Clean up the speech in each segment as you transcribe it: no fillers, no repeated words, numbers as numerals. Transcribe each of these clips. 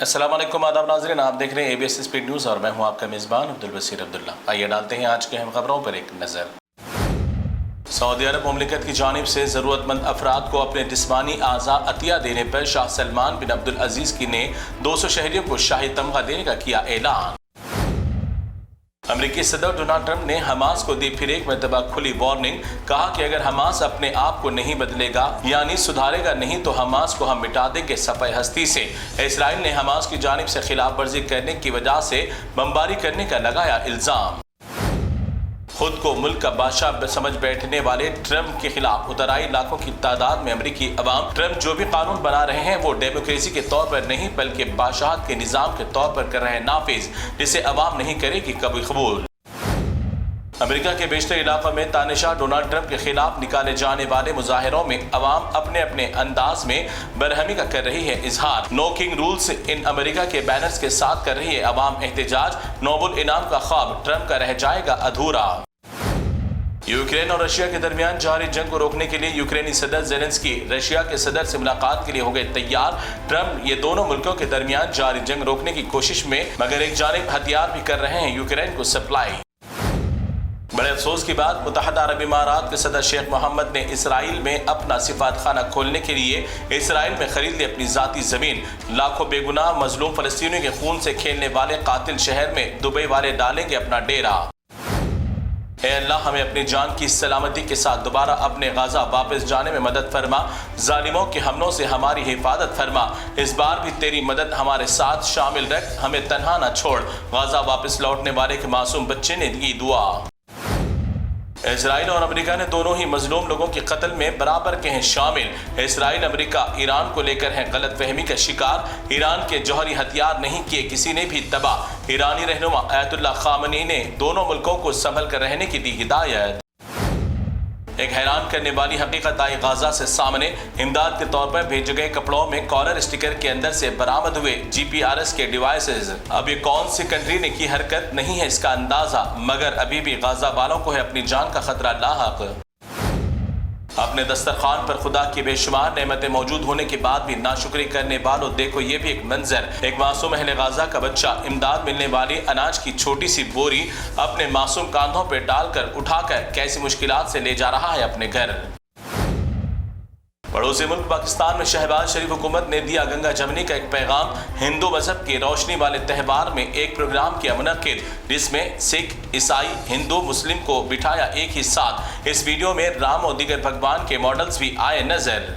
अस्सलाम वालेकुम, आदाब नाज़रीन, आप देख रहे हैं ABS स्पीड न्यूज़ और मैं हूं आपका मेज़बान अब्दुल बसीर अब्दुल्ला। आइए डालते हैं आज की अहम खबरों पर एक नज़र। सऊदी अरब मुमलिकत की जानिब से ज़रूरतमंद अफराद को अपने जिस्मानी आज़ा अतिया देने पर शाह सलमान बिन अब्दुल अजीज़ की ने 200 शहरियों को शाही तमगा देने का किया ऐलान। अमेरिकी सदर डोनाल्ड ट्रंप ने हमास को दी फिर एक मरतबा खुली वार्निंग। कहा कि अगर हमास अपने आप को नहीं बदलेगा यानी सुधारेगा नहीं तो हमास को हम मिटा देंगे सफ़े हस्ती से। इसराइल ने हमास की जानिब से खिलाफ वर्जी करने की वजह से बमबारी करने का लगाया इल्ज़ाम। खुद को मुल्क का बादशाह समझ बैठने वाले ट्रंप के खिलाफ उतर आई लाखों की तादाद में अमेरिकी अवाम। ट्रंप जो भी कानून बना रहे हैं वो डेमोक्रेसी के तौर पर नहीं बल्कि बादशाहत के निज़ाम के तौर पर कर रहे हैं नाफिज, जिसे अवाम नहीं करेगी कभी कबूल। अमेरिका के बेशतर इलाकों में तानाशाह डोनाल्ड ट्रंप के खिलाफ निकाले जाने वाले मुजाहिरों में अवाम अपने अपने अंदाज में बरहमी का कर रही है इजहार। No king rules in America के बैनर्स के साथ कर रही है अवाम एहतजाज। नोबेल इनाम का ख्वाब ट्रंप का रह जाएगा अधूरा। यूक्रेन और रशिया के दरमियान जारी जंग को रोकने के लिए यूक्रेनी सदर ज़ेलेंस्की रशिया के सदर से मुलाकात के लिए हो गए तैयार। ट्रंप ये दोनों मुल्कों के दरमियान जारी जंग रोकने की कोशिश में मगर एक जानिब हथियार भी कर रहे हैं यूक्रेन को सप्लाई। बड़े अफसोस की बात, मुत्तहदा अरब इमारात के सदर शेख मोहम्मद ने इसराइल में अपना सिफात खाना खोलने के लिए इसराइल में खरीद ली अपनी जाती जमीन। लाखों बेगुनाह मजलूम फलस्तीनियों के खून से खेलने वाले कातिल शहर में दुबई वाले डालेंगे अपना डेरा। ऐ अल्लाह हमें अपनी जान की सलामती के साथ दोबारा अपने गाजा वापस जाने में मदद फरमा। जालिमों के हमलों से हमारी हिफाजत फरमा। इस बार भी तेरी मदद हमारे साथ शामिल रख, हमें तन्हा न छोड़। गाजा वापस लौटने वाले के मासूम बच्चे ने दी दुआ। इसराइल और अमेरिका ने दोनों ही मजलूम लोगों के कत्ल में बराबर के हैं शामिल। इसराइल अमेरिका ईरान को लेकर है गलत फहमी का शिकार। ईरान के जौहरी हथियार नहीं किए किसी ने भी तबाह। ईरानी रहनुमा आयतुल्लाह खामनी ने दोनों मुल्कों को संभल कर रहने की दी हिदायत। एक हैरान करने वाली हकीकत आई गाजा से सामने। इमदाद के तौर पर भेजे गए कपड़ों में कॉलर स्टिकर के अंदर से बरामद हुए GPRS के डिवाइसेस। अब ये कौन सी कंट्री ने की हरकत नहीं है इसका अंदाजा, मगर अभी भी गाजा वालों को है अपनी जान का खतरा लाहक। अपने दस्तरखान पर खुदा की बेशुमार नेमतें मौजूद होने के बाद भी नाशुक्री करने वालों, देखो ये भी एक मंजर। एक मासूम अहले गाजा का बच्चा इमदाद मिलने वाली अनाज की छोटी सी बोरी अपने मासूम कांधों पर डालकर उठाकर कैसी मुश्किलात से ले जा रहा है अपने घर। पड़ोसी मुल्क पाकिस्तान में शहबाज शरीफ हुकूमत ने दिया गंगा जमनी का एक पैगाम। हिंदू मजहब की रोशनी वाले त्यौहार में एक प्रोग्राम किया मुनक्किद, जिसमें सिख, ईसाई, हिंदू, मुस्लिम को बिठाया एक ही साथ। इस वीडियो में राम और दीगर भगवान के मॉडल्स भी आए नजर।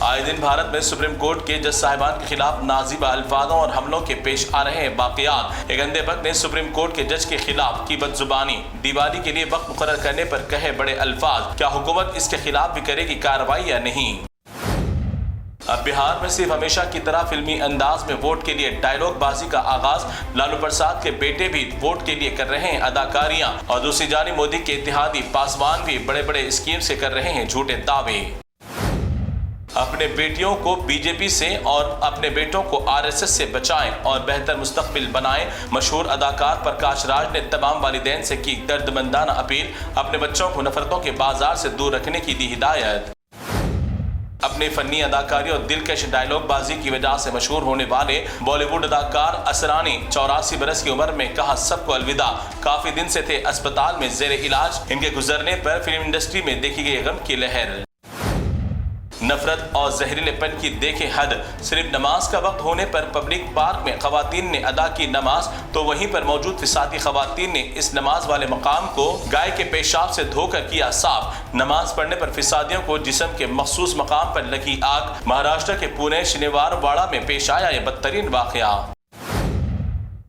आए दिन भारत में सुप्रीम कोर्ट के जज साहिबान के खिलाफ नाजीबा अल्फाजों और हमलों के पेश आ रहे हैं वाकयात। एक अंधे भक्त ने सुप्रीम कोर्ट के जज के खिलाफ की बदजुबानी। दिवाली के लिए वक्त मुकर्रर करने पर कहे बड़े अल्फाज। क्या हुकूमत इसके खिलाफ भी करेगी कार्रवाई या नहीं? अब बिहार में सिर्फ हमेशा की तरह फिल्मी अंदाज में वोट के लिए डायलॉग बाजी का आगाज। लालू प्रसाद के बेटे भी वोट के लिए कर रहे हैं अदाकारियां और दूसरी जानिब मोदी के इत्तेहादी पासवान भी बड़े बड़े स्कीम से कर रहे हैं झूठे दावे। अपने बेटियों को बीजेपी से और अपने बेटों को RSS से बचाएं और बेहतर मुस्तकबिल बनाएं। मशहूर अदाकार प्रकाश राज ने तमाम वालिदैन से की दर्दमंदाना अपील। अपने बच्चों को नफरतों के बाजार से दूर रखने की दी हिदायत। अपनी फनी अदाकारी और दिलकश डायलॉग बाजी की वजह से मशहूर होने वाले बॉलीवुड अदाकार असरानी 84 बरस की उम्र में कहा सबको अलविदा। काफी दिन से थे अस्पताल में जेर इलाज। इनके गुजरने पर फिल्म इंडस्ट्री में देखी गई गम की लहर। नफरत और जहरीलेपन की देखे हद। सिर्फ नमाज का वक्त होने पर पब्लिक पार्क में खवातीन ने अदा की नमाज, तो वहीं पर मौजूद फिसादी खवातीन ने इस नमाज वाले मकाम को गाय के पेशाब से धोकर किया साफ। नमाज पढ़ने पर फिसादियों को जिस्म के मखसूस मकाम पर लगी आग। महाराष्ट्र के पुणे शनिवारवाड़ा में पेश आया ये बदतरीन वाकया।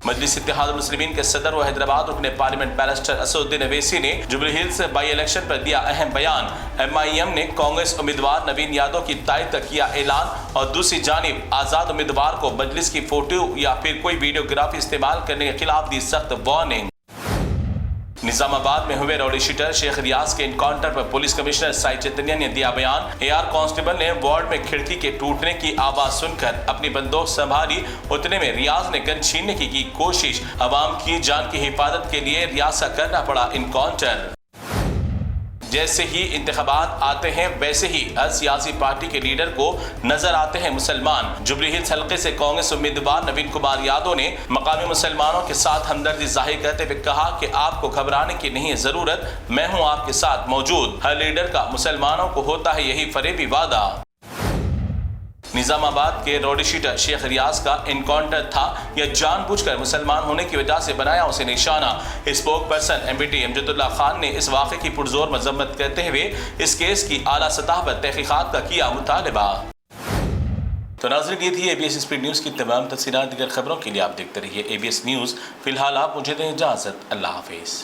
मजलिस इत्तेहादुल मुस्लिमीन के सदर व हैदराबाद रुकने पार्लियामेंट बैरिस्टर असदुद्दीन अवैसी ने जुबली हिल्स बाई इलेक्शन पर दिया अहम बयान। MIM ने कांग्रेस उम्मीदवार नवीन यादव की तायद का किया ऐलान और दूसरी जानिब आज़ाद उम्मीदवार को मजलिस की फोटो या फिर कोई वीडियोग्राफी इस्तेमाल करने के खिलाफ दी सख्त वार्निंग। निजामाबाद में हुए रौडी शीटर शेख रियाज के इनकाउंटर पर पुलिस कमिश्नर साई चैतन्य ने दिया बयान। AR कांस्टेबल ने वार्ड में खिड़की के टूटने की आवाज सुनकर अपनी बंदूक संभाली। उतने में रियाज ने गन छीनने की कोशिश। अवाम की जान की हिफाजत के लिए रियाज का करना पड़ा इनकाउंटर। जैसे ही इंतखाबात आते हैं वैसे ही हर सियासी पार्टी के लीडर को नजर आते हैं मुसलमान। जुबली हिल्स हल्के से कांग्रेस उम्मीदवार नवीन कुमार यादव ने मकामी मुसलमानों के साथ हमदर्दी जाहिर करते हुए कहा कि आपको घबराने की नहीं है जरूरत, मैं हूं आपके साथ मौजूद। हर लीडर का मुसलमानों को होता है यही फरेबी वादा। निजामाबाद के रोडी शीटर शेख रियाज का एनकाउंटर था या जानबूझकर मुसलमान होने की वजह से बनाया उसे निशाना। Spoke person empty Amjadullah Khan ने इस वाक़े की पुरजोर मजम्मत करते हुए इस केस की आला सतह पर तहकीकात का किया मुतालबा। तो नाज़रीन, ये थी ABS स्पीड न्यूज़ की तमाम तफसीलात। दीगर खबरों के लिए आप देखते रहिए ABS न्यूज़। फिलहाल आप मुझे दें इजाज़त। अल्लाह हाफिज़।